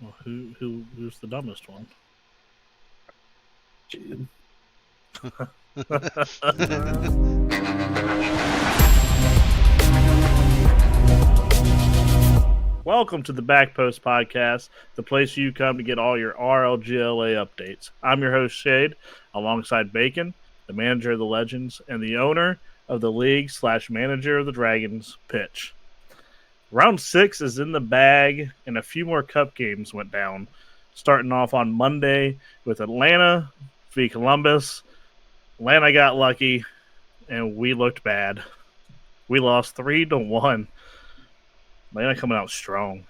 Well, who's the dumbest one? Jaden. Welcome to the Back Post Podcast, the place you come to get all your RLGLA updates. I'm your host, Shade, alongside Bacon, the manager of the Legends, and the owner of the league / manager of the Dragons, Pitch. Round 6 is in the bag, and a few more cup games went down, starting off on Monday with Atlanta v. Columbus. Atlanta got lucky, and we looked bad. We lost 3-1. Atlanta coming out strong.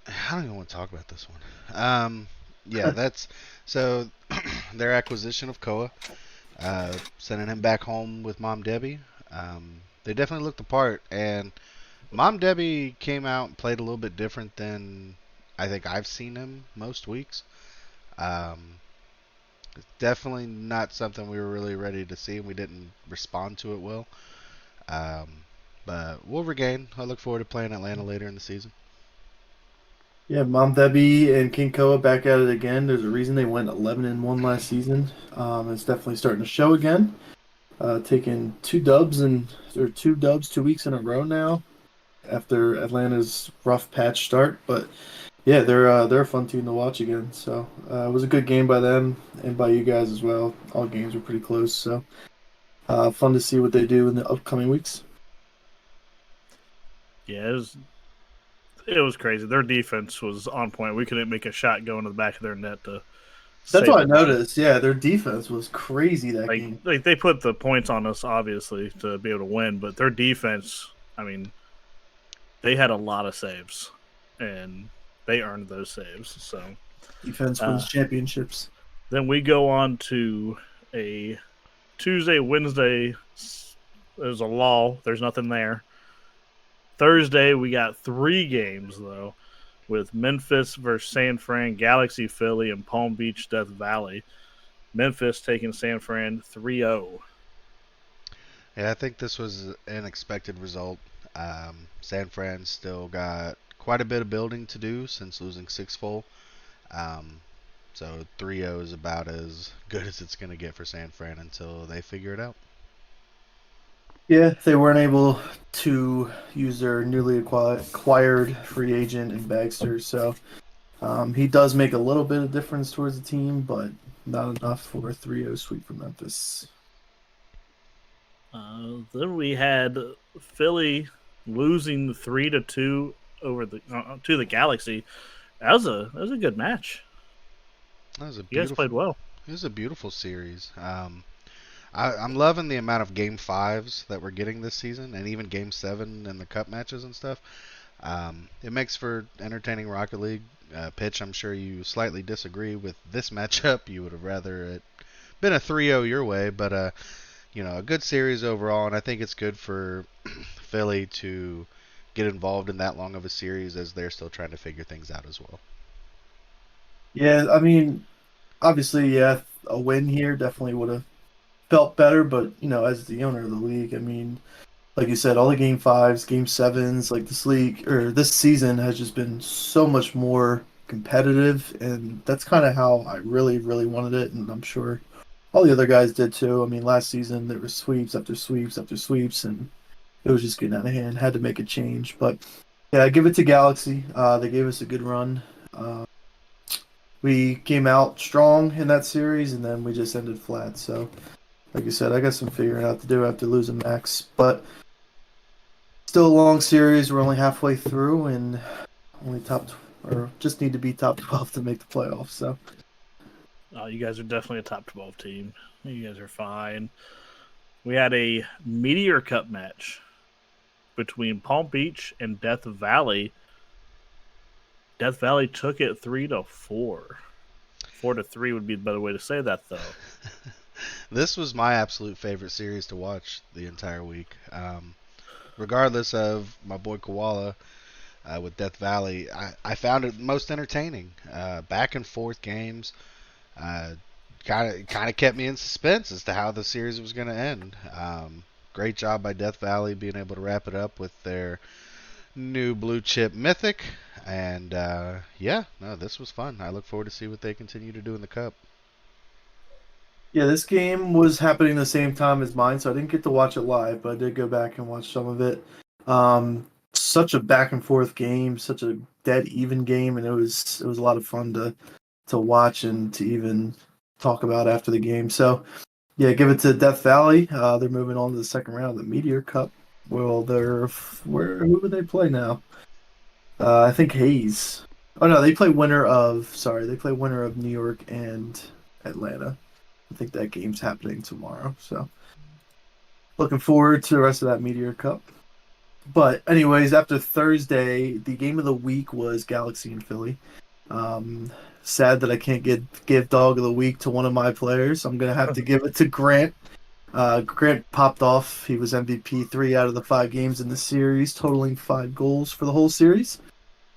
I don't even want to talk about this one. Yeah, that's so their acquisition of Koa, sending him back home with Mom Debbie. They definitely looked the part, and Mom Debbie came out and played a little bit different than I think I've seen him most weeks. Definitely not something we were really ready to see, and we didn't respond to it well. But we'll regain. I look forward to playing Atlanta later in the season. Yeah, Mom Debbie and King Koa back at it again. There's a reason they went 11-1 last season. It's definitely starting to show again. Taking two dubs 2 weeks in a row now after Atlanta's rough patch start. But yeah, they're a fun team to watch again. So it was a good game by them and by you guys as well. All games were pretty close. So fun to see what they do in the upcoming weeks. Yeah, it was crazy. Their defense was on point. We couldn't make a shot go into the back of their net to. That's what I noticed. Yeah, their defense was crazy that game. Like they put the points on us, obviously, to be able to win, but their defense, I mean, they had a lot of saves, and they earned those saves. So defense wins championships. Then we go on to a Tuesday, Wednesday. There's a lull. There's nothing there. Thursday, we got 3 games, though, with Memphis versus San Fran, Galaxy, Philly, and Palm Beach, Death Valley. Memphis taking San Fran 3-0. Yeah, I think this was an expected result. San Fran still got quite a bit of building to do since losing 6 full. So 3-0 is about as good as it's going to get for San Fran until they figure it out. Yeah, they weren't able to use their newly acquired free agent in Bagster, so he does make a little bit of difference towards the team, but not enough for a 3-0 sweep for Memphis. Then we had Philly losing 3-2 over to the Galaxy. That was a good match. You guys played well. It was a beautiful series. I'm loving the amount of Game 5s that we're getting this season, and even Game 7 and the Cup matches and stuff. It makes for entertaining Rocket League. Pitch, I'm sure you slightly disagree with this matchup. You would have rather it been a 3-0 your way, but a good series overall, and I think it's good for Philly to get involved in that long of a series as they're still trying to figure things out as well. Yeah, I mean, obviously, yeah, a win here definitely would have felt better, but as the owner of the league, I mean, like you said, all the Game 5s, Game 7s, like this season has just been so much more competitive, and that's kind of how I really, really wanted it, and I'm sure all the other guys did too. I mean, last season there was sweeps after sweeps after sweeps, and it was just getting out of hand. Had to make a change, but yeah, I give it to Galaxy. They gave us a good run. We came out strong in that series, and then we just ended flat. So, like you said, I got some figuring out to do after losing Max, but still a long series. We're only halfway through, and just need to be top 12 to make the playoffs. So, you guys are definitely a top 12 team. You guys are fine. We had a Meteor Cup match between Palm Beach and Death Valley. Death Valley took it 3-4. 4-3 would be the better way to say that, though. This was my absolute favorite series to watch the entire week. Regardless of my boy Koala with Death Valley, I found it most entertaining. Back and forth games. Kind of kept me in suspense as to how the series was going to end. Great job by Death Valley being able to wrap it up with their new blue chip mythic. And yeah, no, this was fun. I look forward to see what they continue to do in the cup. Yeah, this game was happening the same time as mine, so I didn't get to watch it live, but I did go back and watch some of it. Such a back and forth game, such a dead even game, and it was a lot of fun to watch and to even talk about after the game. So yeah, give it to Death Valley. They're moving on to the second round of the Meteor Cup. Well, who would they play now? I think Hayes. Oh no, they play winner of New York and Atlanta. I think that game's happening tomorrow. So looking forward to the rest of that Meteor Cup. But anyways, after Thursday, the game of the week was Galaxy and Philly. Um, Sad that I can't give Dog of the Week to one of my players. I'm gonna have to give it to Grant. Grant popped off. He was MVP 3 out of the 5 games in the series, totaling 5 goals for the whole series.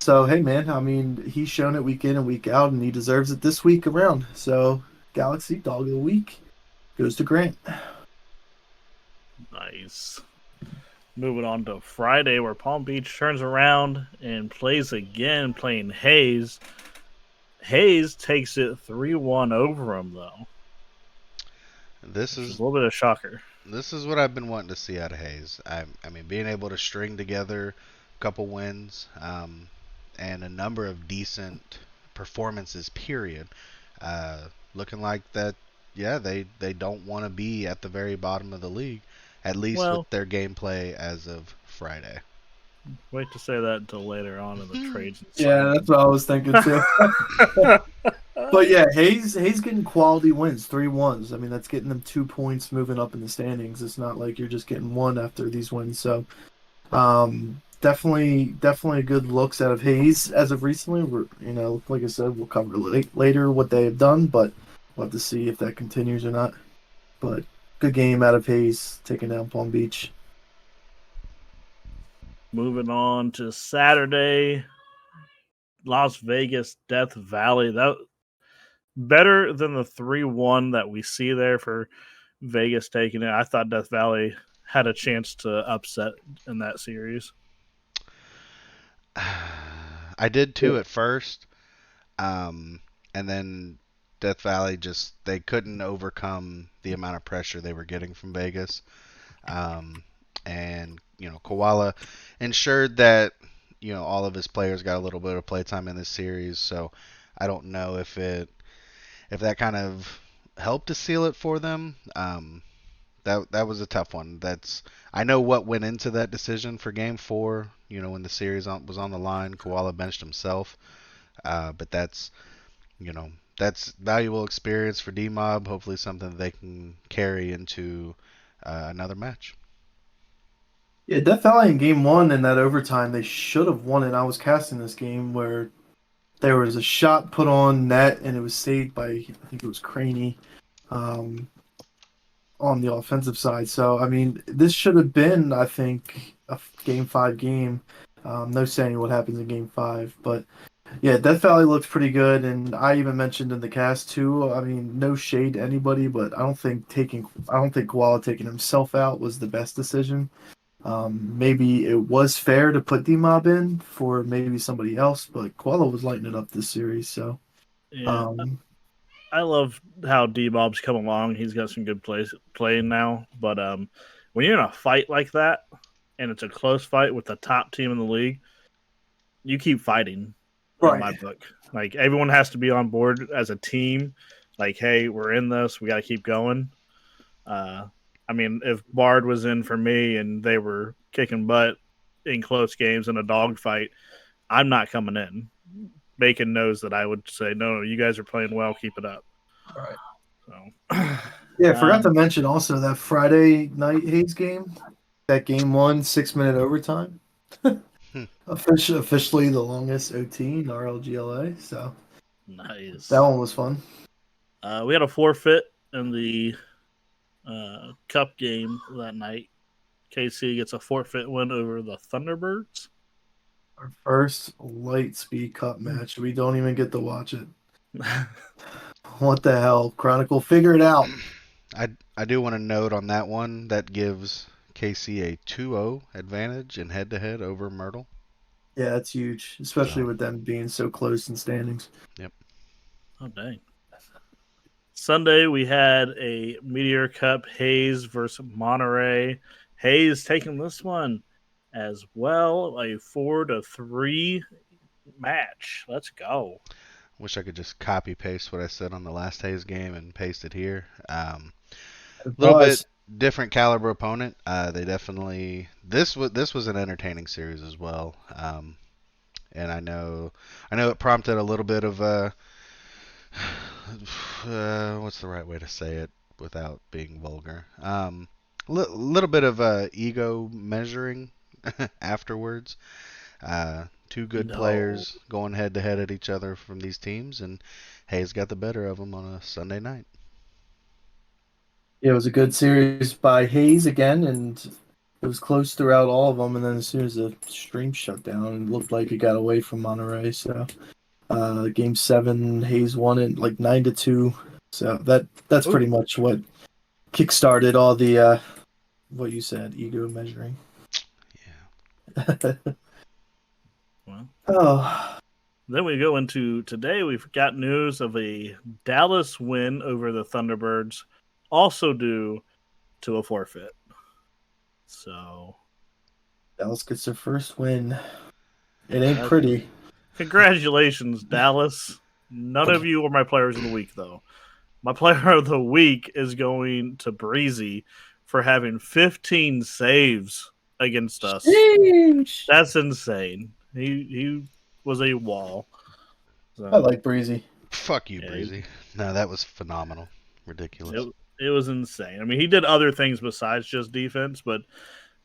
So hey, man, I mean, he's shown it week in and week out, and he deserves it this week around. So Galaxy Dog of the Week goes to Grant. Nice. Moving on to Friday, where Palm Beach turns around and plays again, playing Hayes. Hayes takes it 3-1 over him, though. This Which is is a little bit of a shocker. this is what I've been wanting to see out of Hayes. I mean, being able to string together a couple wins, and a number of decent performances. Period. Looking like that. Yeah, they don't want to be at the very bottom of the league, at least Well, with their gameplay as of Friday. wait to say that until later on in the trades. And Yeah, that's what I was thinking too. But yeah, Hayes getting quality wins, 3 1s. I mean, that's getting them 2 points moving up in the standings. It's not like you're just getting one after these wins. So, definitely good looks out of Hayes as of recently. Like I said, we'll cover later what they have done, but we'll have to see if that continues or not. But good game out of Hayes, taking down Palm Beach. Moving on to Saturday, Las Vegas Death Valley. That better than the 3-1 that we see there for Vegas taking it. I thought Death Valley had a chance to upset in that series. I did too at first, and then Death Valley just they couldn't overcome the amount of pressure they were getting from Vegas. And Koala ensured that all of his players got a little bit of playtime in this series. So I don't know if that kind of helped to seal it for them. That was a tough one. I know what went into that decision for Game 4. When the series was on the line, Koala benched himself. But you know that's valuable experience for D-Mob. Hopefully something that they can carry into another match. Yeah, Death Valley in game one in that overtime, they should have won it. I was casting this game where there was a shot put on net and it was saved by, I think it was Craney, um, on the offensive side. So, I mean, this should have been, I think, a game five game. No saying what happens in game five, but yeah, Death Valley looks pretty good. And I even mentioned in the cast too. I mean, no shade to anybody, but I don't think Koala taking himself out was the best decision. Maybe it was fair to put D-Mob in for maybe somebody else, but Koala was lighting it up this series. So, Yeah, um, I love how D-Bob's come along. He's got some good playing now. But when you're in a fight like that, and it's a close fight with the top team in the league, you keep fighting. In my right. book, like everyone has to be on board as a team. Like, hey, we're in this. We got to keep going. Uh, I mean, if Bard was in for me and they were kicking butt in close games in a dogfight, I'm not coming in. Bacon knows that I would say, no, you guys are playing well. Keep it up. All right. So, Yeah, I forgot to mention also that Friday night Hayes game, that game one, 6 minute overtime. Hmm. Officially the longest OT in RLGLA. So nice. that one was fun. We had a forfeit in the cup game that night. KC gets a forfeit win over the Thunderbirds. Our first light speed cup match. We don't even get to watch it. What the hell? Chronicle, figure it out. I do want to note on that one that gives KC a 2-0 advantage in head-to-head over Myrtle. Yeah, that's huge, especially So, with them being so close in standings. yep. Oh dang. Sunday we had a Meteor Cup Hayes versus Monterey. Hayes taking this one as well, a 4-3 match. Let's go. Wish I could just copy paste what I said on the last Hayes game and paste it here. It Little bit was. different caliber opponent. They definitely this was an entertaining series as well. And I know it prompted a little bit of what's the right way to say it without being vulgar? Little bit of ego measuring afterwards. Two good No. players going head to head at each other from these teams, and Hayes got the better of them on a Sunday night. It was a good series by Hayes again, and it was close throughout all of them. And then as soon as the stream shut down, it looked like it got away from Monterey. So, game seven, Hayes won it like 9-2. So that's Oh, pretty much what kickstarted all the what you said, ego measuring. Yeah. well. Oh, Then we go into today. We've got news of a Dallas win over the Thunderbirds, also due to a forfeit. So, Dallas gets their first win. It ain't pretty. congratulations, Dallas. None of you are my players of the week, though. My player of the week is going to Breezy for having 15 saves against us. Sheesh. That's insane. He was a wall. I So like Breezy. Fuck you, yeah, Breezy. No, that was phenomenal. it, Ridiculous. it was insane. I mean, he did other things besides just defense, but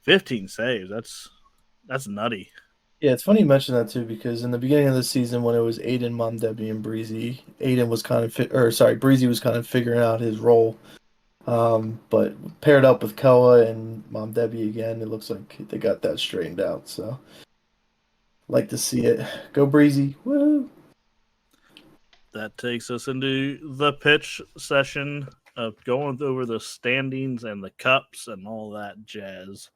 15 saves. That's nutty. Yeah, it's funny you mention that too because in the beginning of the season when it was Aiden, Mom Debbie, and Breezy, Aiden was kind of Breezy was kind of figuring out his role. But paired up with Koa and Mom Debbie again, it looks like they got that straightened out. So like to see it. Go Breezy. Woo! That takes us into the pitch session of going over the standings and the cups and all that jazz.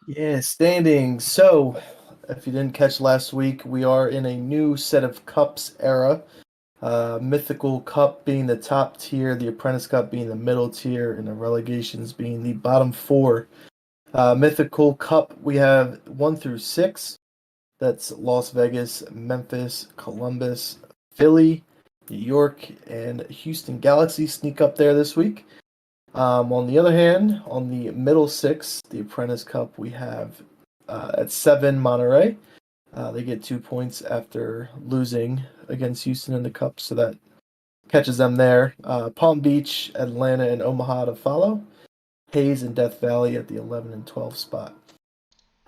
Yeah, standing. So if you didn't catch last week, we are in a new set of cups era. Mythical Cup being the top tier, the Apprentice Cup being the middle tier, and the relegations being the bottom four. Mythical Cup, we have 1 through 6. That's Las Vegas, Memphis, Columbus, Philly, New York, and Houston Galaxy sneak up there this week. On the other hand, on the middle six, the Apprentice Cup, we have at 7 Monterey. They get 2 points after losing against Houston in the Cup, so that catches them there. Palm Beach, Atlanta, and Omaha to follow. Hayes and Death Valley at the 11 and 12 spot.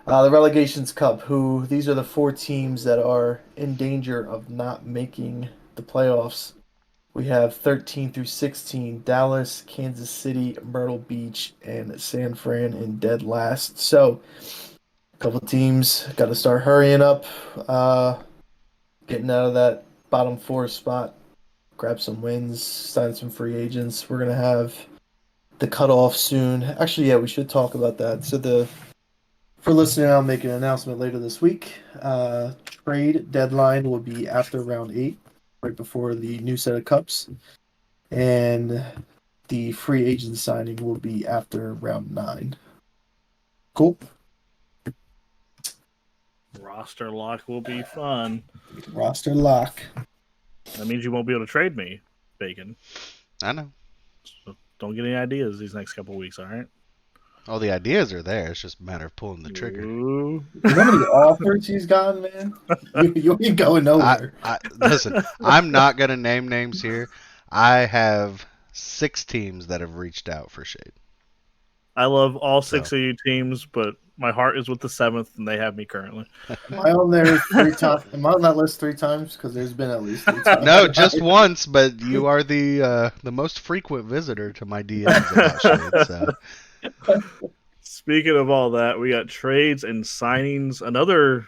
The Relegations Cup, who these are the 4 teams that are in danger of not making the playoffs. We have 13 through 16, Dallas, Kansas City, Myrtle Beach, and San Fran in dead last. So, a couple teams got to start hurrying up, getting out of that bottom four spot, grab some wins, sign some free agents. We're going to have the cutoff soon. Actually, yeah, we should talk about that. So, for listening, I'll make an announcement later this week. Trade deadline will be after round 8, right before the new set of cups. And the free agent signing will be after round 9. Cool. Roster lock will be fun. Roster lock. That means you won't be able to trade me, Bacon. I know. So don't get any ideas these next couple weeks, all right? All the ideas are there. It's just a matter of pulling the trigger. Ooh. You know how many offers he's gotten, man? You ain't going nowhere. Listen. I'm not gonna name names here. I have 6 teams that have reached out for Shade. I love all So 6 of you teams, but my heart is with the 7th, and they have me currently. Am I on there 3 times? Am I on that list 3 times? Because there's been at least 3 times. no, just once, but you are the most frequent visitor to my DMs about Shade. So Speaking of all that, we got trades and signings. Another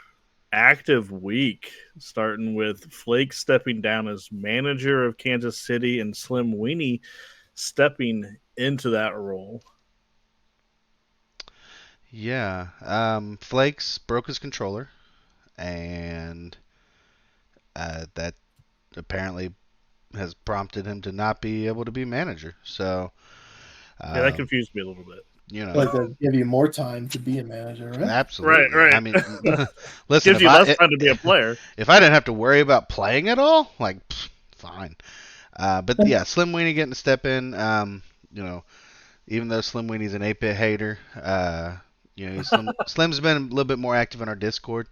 active week, starting with Flake stepping down as manager of Kansas City and Slim Weenie stepping into that role. yeah, Flakes broke his controller, and that apparently has prompted him to not be able to be manager. So, Yeah, that um, confused me a little bit. you I feel know, like that give you more time to be a manager, right? Right, absolutely. I right. mean, listen, Gives you less time to be a player. if I didn't have to worry about playing at all, like, fine. But yeah, Slim Weenie getting to step in. You know, even though Slim Weenie's an 8-bit hater, Slim's been a little bit more active in our Discord.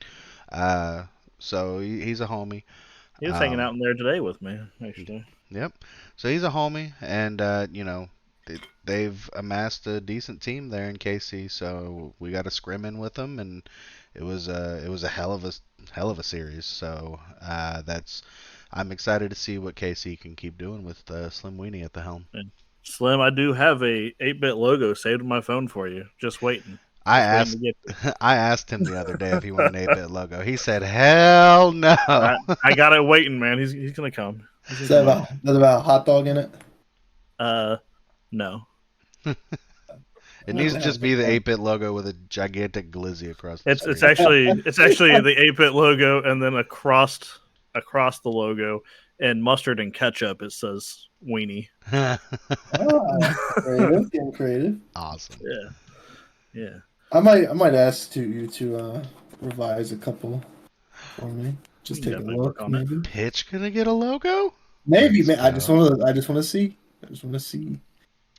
Uh, so he's a homie. He was hanging Um, out in there today with me, actually. yep. So he's a homie, and they've amassed a decent team there in KC. So we got a scrim in with them, and it was a hell of a series. So that's I'm excited to see what KC can keep doing with Slim Weenie at the helm. And Slim, I do have a 8-bit logo saved in my phone for you. Just waiting. I Just waiting to asked get you. I asked him the other day if he wanted an 8-bit logo. He said, "Hell no." I got it waiting, man. He's gonna come. He's Is gonna come that about a hot dog in it? No. It Never needs to had just be the that. 8-bit logo with a gigantic glizzy across the It's screen. actually the 8-bit logo, and then across the logo in mustard and ketchup it says weenie. Creative, getting creative. Awesome. Yeah, yeah. I might ask you to revise a couple for me. We Just can take a definitely work look, on it. maybe. Pitch gonna get a logo? Maybe, Let's man. I go. just want to see. I just want to see.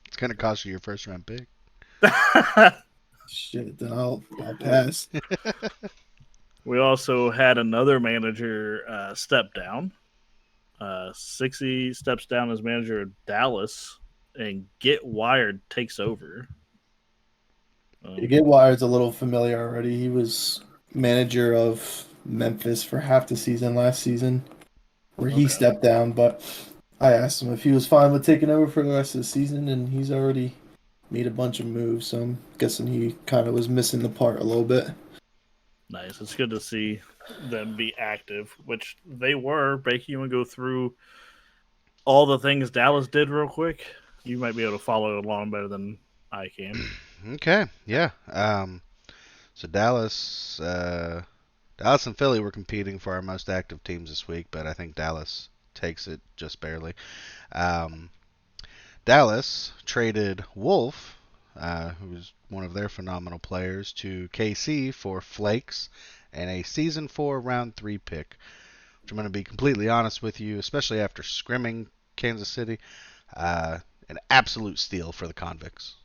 It's gonna cost you your first round pick. Shit, then I'll pass. We also had another manager step down. 60 steps down as manager of Dallas, and Get Wired takes over. Get Wired's a little familiar already. He was manager of Memphis for half the season last season, where he Okay. stepped down. But I asked him if he was fine with taking over for the rest of the season, and he's already made a bunch of moves. So I'm guessing he kind of was missing the part a little bit. Nice. It's good to see them be active, which they were. Bakey, you want to go through all the things Dallas did real quick? You might be able to follow along better than I can. Okay, yeah. So Dallas and Philly were competing for our most active teams this week, but I think Dallas takes it just barely. Um, Dallas traded Wolf, who's one of their phenomenal players, to KC for Flakes and a season 4 round 3 pick. Which I'm going to be completely honest with you, especially after scrimming Kansas City, an absolute steal for the Convicts.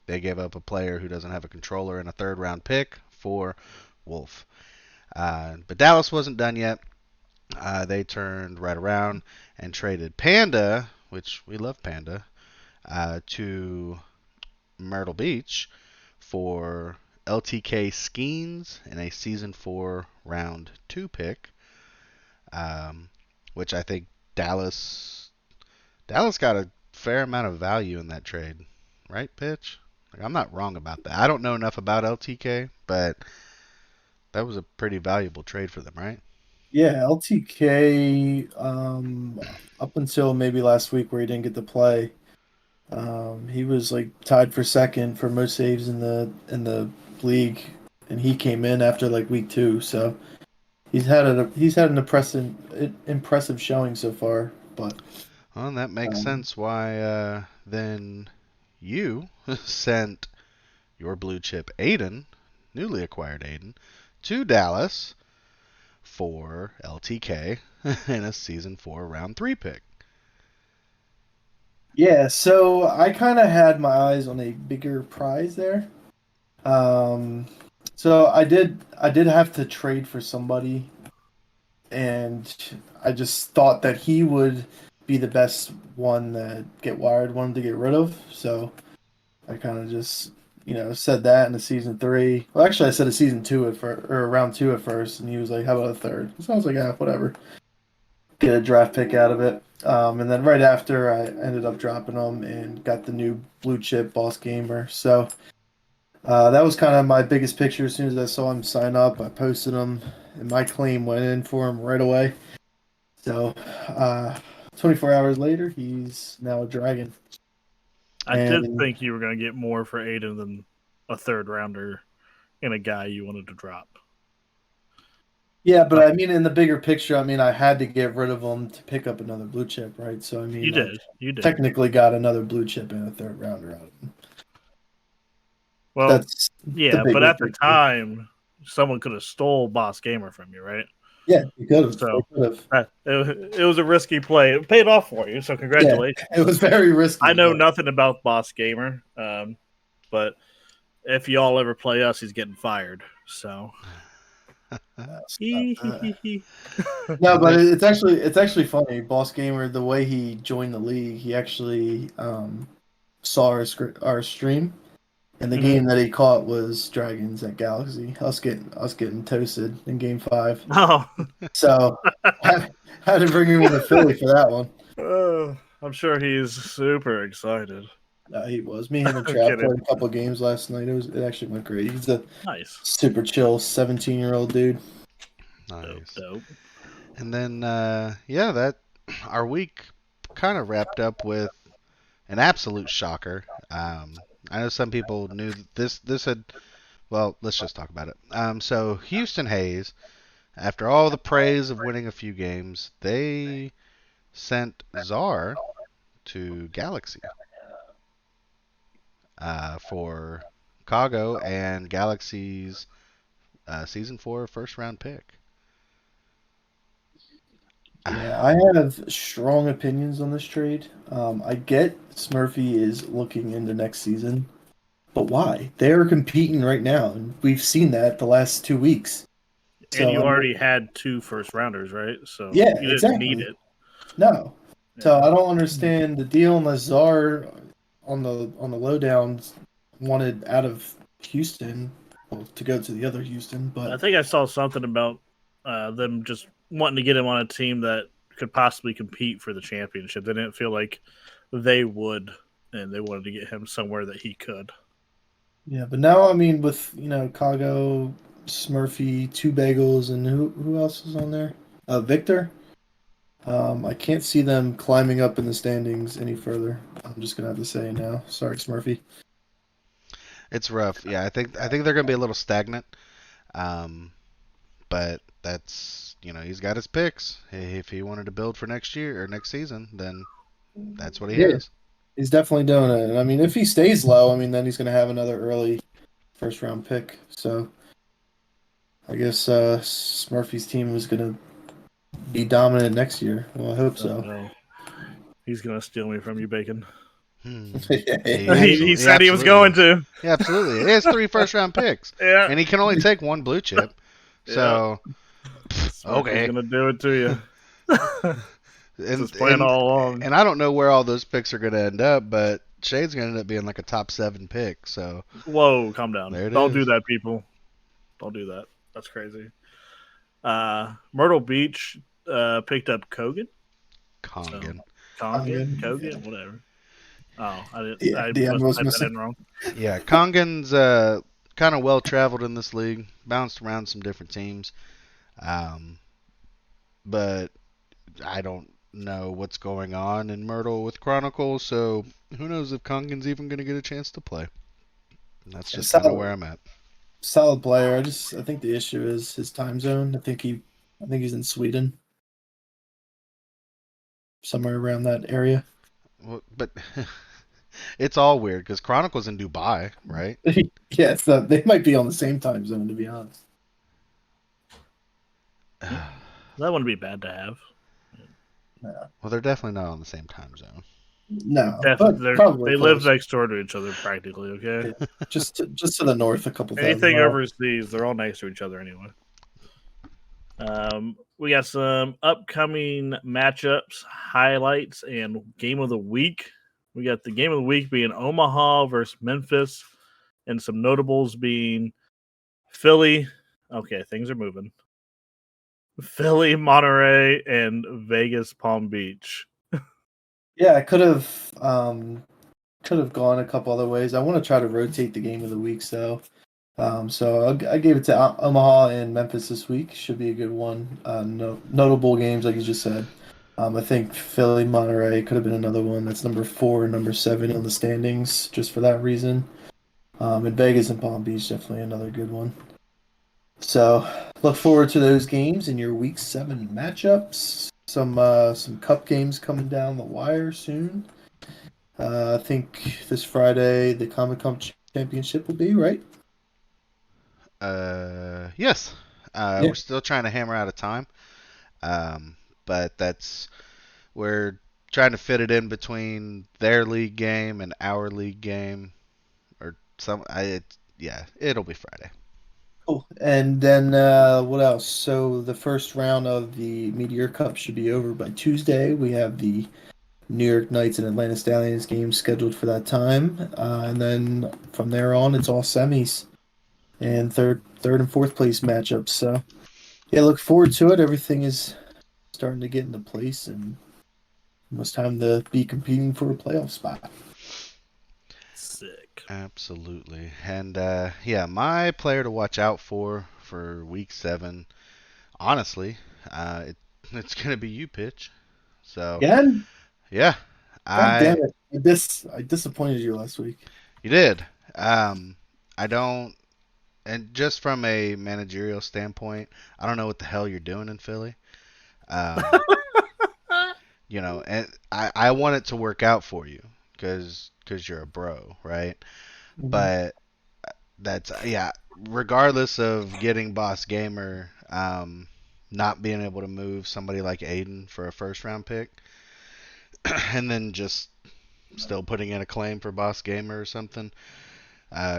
They gave up a player who doesn't have a controller and a 3rd round pick for Wolf. But Dallas wasn't done yet. They turned right around and traded Panda, which we love Panda, to Myrtle Beach for LTK Skeens and a season 4 round 2 pick, which I think Dallas got a fair amount of value in that trade, right, Pitch? Like, I'm not wrong about that. I don't know enough about LTK, but that was a pretty valuable trade for them, right? Yeah, LTK. Up until maybe last week where he didn't get to play, he was like tied for second for most saves in the league, and he came in after like week 2. So he's had an impressive showing so far. But Well, that makes sense why then you sent your blue chip Aiden, newly acquired Aiden, to Dallas for LTK in a season 4 round 3 pick. yeah, so I kind of had my eyes on a bigger prize there. Um, so I did have to trade for somebody, and I just thought that he would be the best one that Get Wired wanted to get rid of. So I kind of just said that in the season 3. Well, actually, I said a season 2 at first, or round 2 at first, and he was like, "How about a third?" So I was like, "Yeah, whatever." Get a draft pick out of it. And then right after, I ended up dropping him and got the new blue chip boss gamer. So that was kind of my biggest picture. As soon as I saw him sign up, I posted him, and my claim went in for him right away. So 24 hours later, he's now a dragon. I did And think you were going to get more for Aiden than a 3rd rounder and a guy you wanted to drop. Yeah, but I mean, in the bigger picture, I mean, I had to get rid of them to pick up another blue chip, right? So I You mean, I did. You did. technically got another blue chip and a third rounder out of them. Well, That's the yeah, but bigger at the picture. time, someone could have stole Boss Gamer from you, right? Yeah, you could have. So They could have. it was a risky play. It paid off for you, so Yeah, congratulations. it was very risky. I know But nothing about Boss Gamer, but if y'all ever play us, he's getting fired. So, no, And but then it's actually funny. Boss Gamer, the way he joined the league, he actually saw our stream, and the Mhm. game that he caught was Dragons at Galaxy. Us getting toasted in Game 5. Oh, So had to bring him into Philly for that one. I'm sure he's super excited. He was. Me, him, and I'm Trav kidding. played a couple games last night. It actually went great. He's a Nice, super chill 17-year-old dude. dope, nice. dope. And then yeah, that our week kind of wrapped up with an absolute shocker. I know some people knew that this had. Well, let's just talk about it. So Houston Hayes, after all the praise of winning a few games, they sent Czar to Galaxy for Chicago and Galaxy's season 4 first round pick. Yeah, I have strong opinions on this trade. I get Smurfy is looking into next season, but why? They're competing right now, and we've seen that the last 2 weeks. And So you I mean, already had 2 first rounders, right? So yeah, you didn't need exactly. it. No, so Yeah. I don't understand the deal unless Czar on the lowdowns wanted out of Houston, well, to go to the other Houston, I but think I saw something about them just wanting to get him on a team that could possibly compete for the championship. They didn't feel like they would, and they wanted to get him somewhere that he could. yeah, but now I mean with Kago, Smurfy, two bagels, and who else is on there? Victor. I can't see them climbing up in the standings any further. I'm just gonna have to say now. Sorry, Smurfy. It's rough. Yeah, I think they're gonna be a little stagnant. Um, but that's he's got his picks. If he wanted to build for next year or next season, then that's what he Yeah, has. he's definitely doing it. And I mean, if he stays low, I mean, then he's gonna have another early first round pick. So I guess Smurfy's team is gonna be dominant next year. Well, I hope Oh so. no, he's gonna steal me from you, Bacon. Hmm. He said he was going to. Yeah, absolutely. He has 3 first round picks, Yeah, and he can only take 1 blue chip. yeah. So Smurfy's okay. gonna do it to you. It's his and plan and all along. and I don't know where all those picks are going to end up, but Shade's going to end up being like a top 7 pick. So Whoa, calm down. there it Don't do is. that, people. Don't do that. That's crazy. Myrtle Beach picked up Kogan. So Kongan. Kongan, Kogan, whatever. Oh, I didn't. Yeah, I DM must was type that missing. in wrong. Yeah, Kongan's kind of well traveled in this league, bounced around some different teams, um, but I don't know what's going on in Myrtle with Chronicle, so who knows if Kongan's even going to get a chance to play. And that's just kind of where Solid, I'm at. solid player. I think the issue is his time zone. I think he's in Sweden, somewhere around that area. Well, but it's all weird because Chronicle's in Dubai, right? Yeah, so they might be on the same time zone, to be honest. That wouldn't be bad to have. No, Well, they're definitely not on the same time zone. no, but Definitely, probably they live close. next door to each other practically. Okay. Yeah, just to the north, a couple thousand Anything miles. overseas, they're all next to each other anyway. We got some upcoming matchups, highlights, and game of the week. We got the game of the week being Omaha versus Memphis, and some notables being Philly. Okay, things are moving. Philly, Monterey, and Vegas, Palm Beach. Yeah, I could have gone a couple other ways. I want to try to rotate the game of the week, so I gave it to Omaha and Memphis this week. Should be a good one. Notable games, like you just said. I think Philly, Monterey could have been another one. That's number 4 and number 7 on the standings, just for that reason. And Vegas and Palm Beach, definitely another good one. So look forward to those games in your Week 7 matchups. Some cup games coming down the wire soon. I think this Friday the Comic Con Championship will be right. Yes. Yeah. We're still trying to hammer out a time, um, but we're trying to fit it in between their league game and our league game, or yeah, it'll be Friday. Cool. And then what else? So the first round of the Meteor Cup should be over by Tuesday. We have the New York Knights and Atlanta Stallions games scheduled for that time, and then from there on, it's all semis and third and fourth place matchups. So yeah, look forward to it. Everything is starting to get into place, and almost time to be competing for a playoff spot. Sick. Absolutely. And yeah, my player to watch out for Week 7, honestly, it's gonna be you, Pitch. So Again? yeah, God damn I it! I disappointed you last week. you did. I don't, and just from a managerial standpoint, I don't know what the hell you're doing in Philly. Um, and I want it to work out for you because you're a bro, right? Mhm. But that's yeah. Regardless of getting Boss Gamer, not being able to move somebody like Aiden for a first round pick, and then just still putting in a claim for Boss Gamer or something,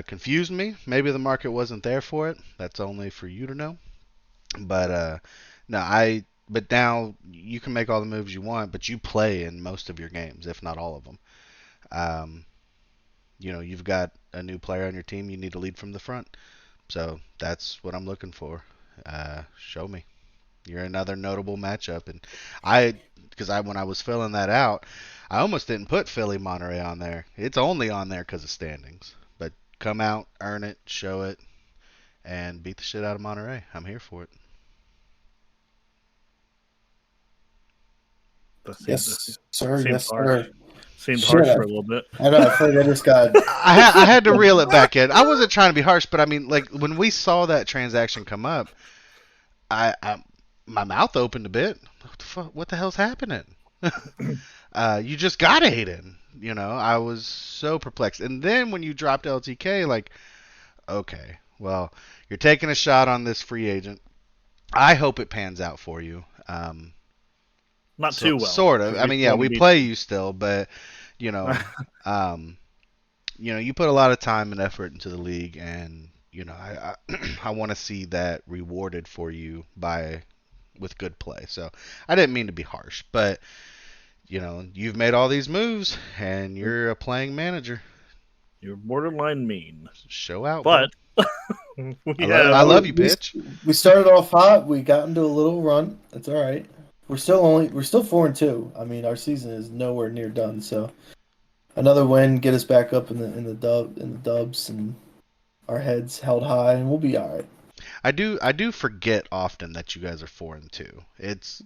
confused me. Maybe the market wasn't there for it. That's only for you to know. But no, But now you can make all the moves you want, but you play in most of your games, if not all of them. Um, you've got a new player on your team. You need to lead from the front. So that's what I'm looking for. Show me. You're another notable matchup, and because when I was filling that out, I almost didn't put Philly Monterey on there. It's only on there because of standings. But come out, earn it, show it, and beat the shit out of Monterey. I'm here for it. Yes, sir. Seemed Yes, harsh. sir. Seemed Shit, harsh for a little bit. I know. I feel like I just got. I had to reel it back in. I wasn't trying to be harsh, but I mean, like when we saw that transaction come up, I my mouth opened a bit. What the hell's happening? You just got Aiden. I was so perplexed. And then when you dropped LTK, like, okay, well, you're taking a shot on this free agent. I hope it pans out for you. Not too well. Sort of. I mean, yeah, we play you still, but you know, um, you put a lot of time and effort into the league, and I want to see that rewarded for you with good play. So I didn't mean to be harsh, but you've made all these moves, and you're a playing manager. You're borderline mean. Show out, but I love you, Pitch. We started off hot. We got into a little run. That's all right. We're still 4-2. I mean, our season is nowhere near done. So another win, get us back up in the dubs, and our heads held high, and we'll be all right. I do forget often that you guys are 4-2. It's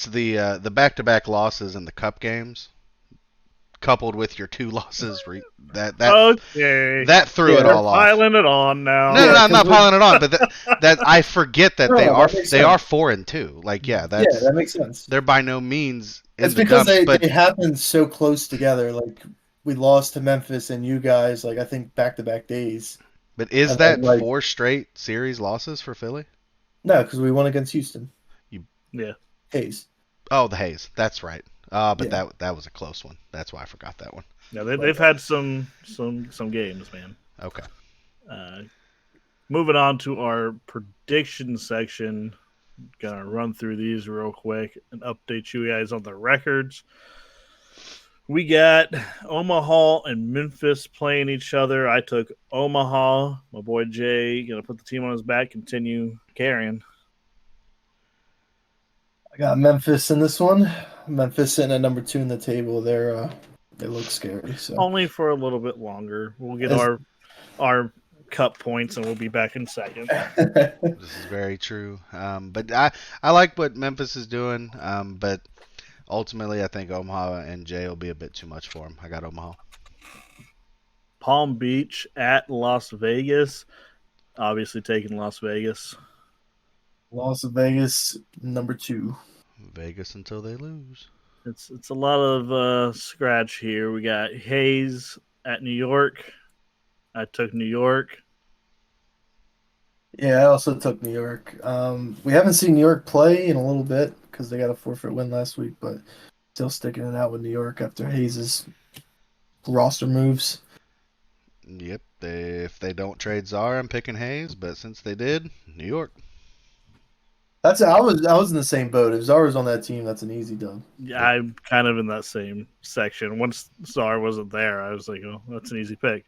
the back-to-back losses in the cup games, coupled with your 2 losses. Okay. That threw it all off. Piling it on now. No, I'm not piling it on, but that I forget that they are 4-2. Like, that makes sense. They're by no means. It's because they happened so close together. Like we lost to Memphis and you guys. Like I think back-to-back days. But is that 4 straight series losses for Philly? No, because we won against Houston. Yeah. Hayes. Oh, the Hayes. That's right. But that was a close one. That's why I forgot that one. Yeah, they've had some games, man. Okay. Moving on to our prediction section. Gonna run through these real quick and update you guys on the records. We got Omaha and Memphis playing each other. I took Omaha. My boy Jay gonna put the team on his back, continue carrying. I got Memphis in this one. Memphis sitting at number 2 in the table. They look scary. So only for a little bit longer. We'll get our cup points and we'll be back in second. This is very true. But I like what Memphis is doing. But ultimately, I think Omaha and Jay will be a bit too much for him. I got Omaha. Palm Beach at Las Vegas. Obviously taking Las Vegas. Las Vegas, number 2. Vegas until they lose. It's a lot of scratch here. We got Hayes at New York. I took New York. Yeah, I also took New York. We haven't seen New York play in a little bit because they got a forfeit win last week, but still sticking it out with New York after Hayes' roster moves. Yep. If they don't trade Czar, I'm picking Hayes, but since they did, New York. I was in the same boat. If Zara's on that team, that's an easy dub. Yeah, Yep. I'm kind of in that same section. Once Czar wasn't there, I was like, oh, that's an easy pick.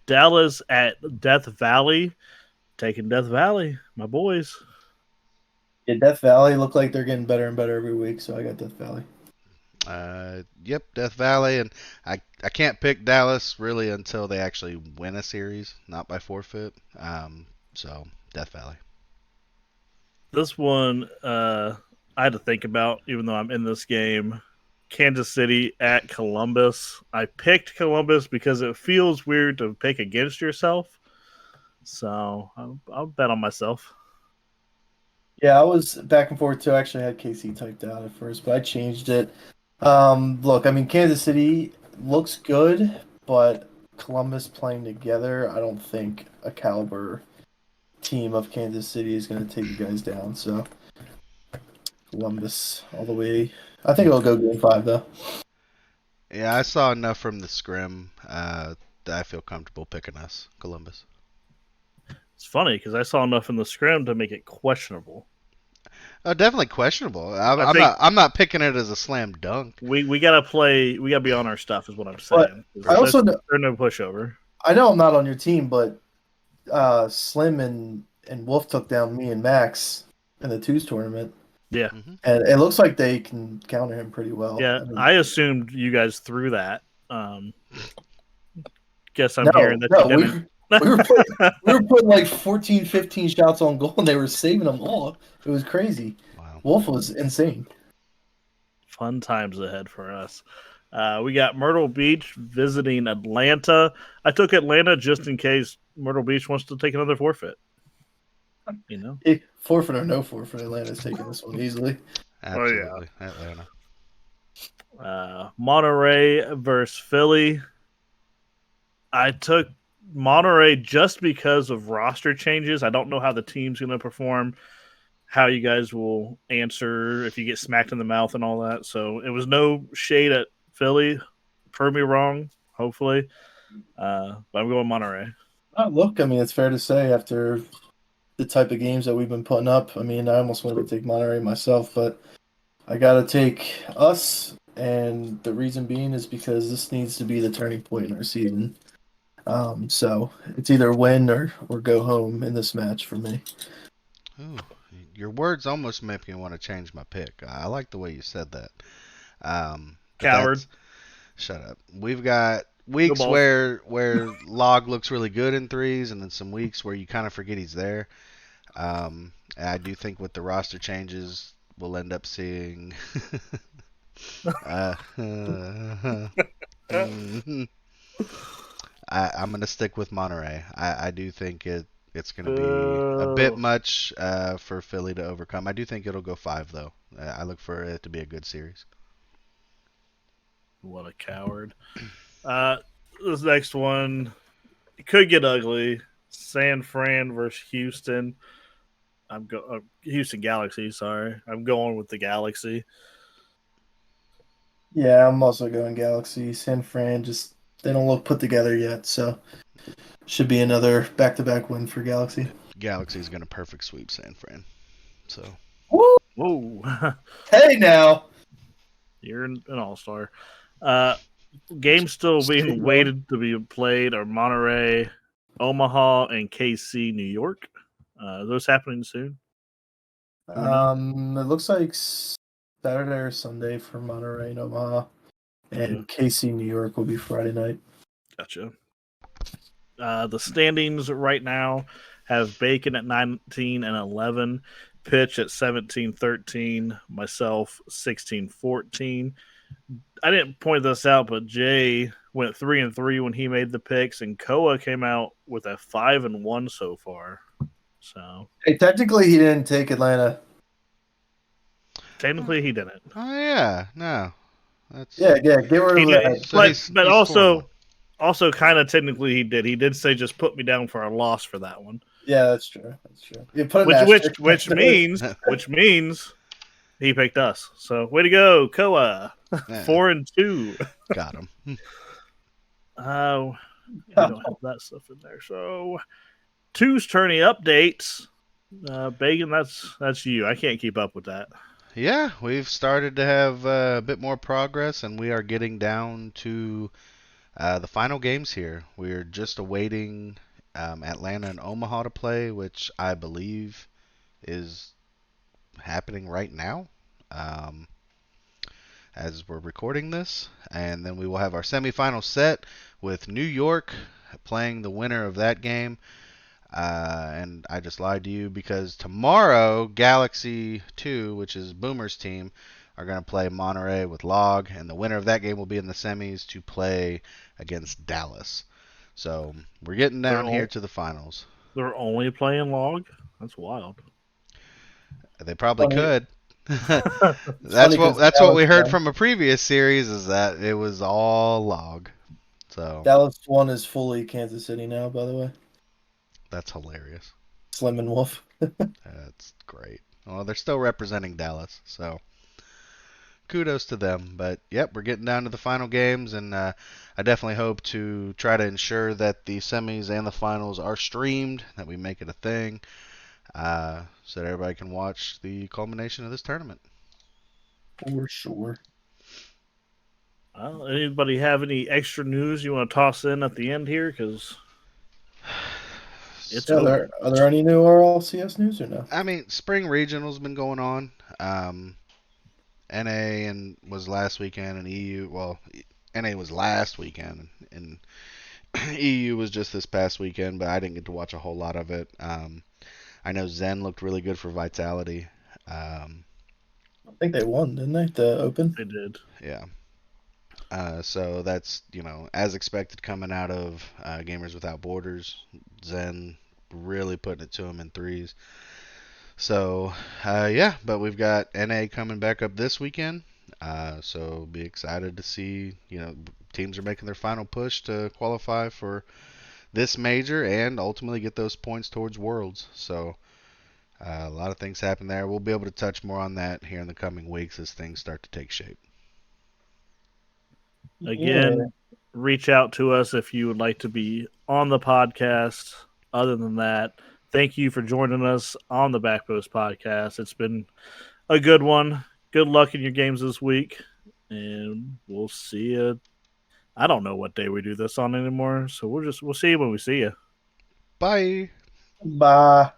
Dallas at Death Valley. Taking Death Valley, my boys. Yeah, Death Valley look like they're getting better and better every week, so I got Death Valley. Yep, Death Valley, and I can't pick Dallas really until they actually win a series, not by forfeit. So Death Valley. This one I had to think about, even though I'm in this game. Kansas City at Columbus. I picked Columbus because it feels weird to pick against yourself. So I'll bet on myself. Yeah, I was back and forth too. I actually had KC typed out at first, but I changed it. Look, I mean, Kansas City looks good, but Columbus playing together, I don't think a caliber team of Kansas City is going to take you guys down. So Columbus all the way. I think it'll go game 5 though. Yeah, I saw enough from the scrim that I feel comfortable picking us, Columbus. It's funny because I saw enough in the scrim to make it questionable. Definitely questionable. I think I'm not picking it as a slam dunk. we gotta play. We gotta be on our stuff, is what I'm But saying. I also know, There's no pushover. I know I'm not on your team, but Slim and Wolf took down me and Max in the twos tournament, Yeah, Hmm. and it looks like they can counter him pretty well. yeah. I mean, I assumed you guys threw that. Guess I'm hearing no, that you no, didn't. we were putting like 14, 15 shots on goal, and they were saving them all. It was crazy. Wow. Wolf was insane. Fun times ahead for us. We got Myrtle Beach visiting Atlanta. I took Atlanta just in case Myrtle Beach wants to take another forfeit. You know? Forfeit or no forfeit, Atlanta's taking this one easily. Absolutely. Atlanta. Monterey versus Philly. I took Monterey just because of roster changes. I don't know how the team's going to perform, how you guys will answer if you get smacked in the mouth and all that. So it was no shade at Philly. Prove me wrong, hopefully. But I'm going Monterey. Look, I mean, it's fair to say after the type of games that we've been putting up. I mean, I almost wanted to take Monterey myself, but I got to take us. And the reason being is because this needs to be the turning point in our season. So it's either win or go home in this match for me. Ooh, your words almost make me want to change my pick. I like the way you said that. But Coward. that's shut up. We've got Go weeks Balls. where Log looks really good in threes, and then some weeks where you kind of forget he's there. And I do think with the roster changes, we'll end up seeing. I'm gonna stick with Monterey. I do think it's gonna be a bit much for Philly to overcome. I do think it'll go 5 though. I look for it to be a good series. What a coward. This next one it could get ugly. San Fran versus Houston. Houston Galaxy. Sorry, I'm going with the Galaxy. Yeah, I'm also going Galaxy. San Fran just they don't look put together yet, so should be another back-to-back win for Galaxy. Galaxy's gonna perfect sweep San Fran. So Woo! Whoa, Hey now. you're an all-star. Games still being waited to be played are Monterey, Omaha, and KC, New York. Those happening soon. It looks like Saturday or Sunday for Monterey and Omaha, and KC New York will be Friday night. Gotcha. The standings right now have Bacon at 19 and 11, Pitch at 17-13, myself 16-14. I didn't point this out, but Jay went 3-3 when he made the picks, and Koa came out with a 5-1 so far. So Hey, technically, he didn't take Atlanta. technically, he didn't. Oh yeah, no, that's Yeah, get rid He of did, that. so but he's 4-1. also kind of technically he did. He did say just put me down for a loss for that one, Yeah, that's true. That's true. You put an which which asterisk which next to it. means he picked us. So way to go, Koa. Yeah, 4-2. got him. We don't have that stuff in there. So two's tourney updates. Bacon, that's you. I can't keep up with that. Yeah, we've started to have a bit more progress, and we are getting down to the final games here. We're just awaiting Atlanta and Omaha to play, which I believe is happening right now as we're recording this. And then we will have our semifinal set with New York playing the winner of that game. And I just lied to you because tomorrow, Galaxy 2, which is Boomer's team, are going to play Monterey with Log, and the winner of that game will be in the semis to play against Dallas. So we're getting down here to the finals. They're only playing log. That's wild. They probably Funny, could. it's funny because That's what we heard from a previous series is that it was all Log. So Dallas one is fully Kansas City now. By the way, that's hilarious. Slim and Wolf. That's great. Well, they're still representing Dallas, so kudos to them. But yep, we're getting down to the final games, and I definitely hope to try to ensure that the semis and the finals are streamed, that we make it a thing, so that everybody can watch the culmination of this tournament. For sure. Well, anybody have any extra news you want to toss in at the end here? Because it's over. Are there any new RLCS news or no? I mean, spring regional's been going on. NA and was last weekend, and EU. Well, NA was last weekend, and EU was just this past weekend. But I didn't get to watch a whole lot of it. I know Zen looked really good for Vitality. I think they won, didn't they? The Open. They did. Yeah. So that's as expected coming out of Gamers Without Borders. Zen really putting it to him in threes. So yeah, but we've got NA coming back up this weekend. So be excited to see teams are making their final push to qualify for this major and ultimately get those points towards Worlds. So a lot of things happen there. We'll be able to touch more on that here in the coming weeks as things start to take shape. Again, reach out to us if you would like to be on the podcast. Other than that, thank you for joining us on the Backpost podcast. It's been a good one. Good luck in your games this week, and we'll see you. I don't know what day we do this on anymore, so we'll see you when we see you. Bye. Bye.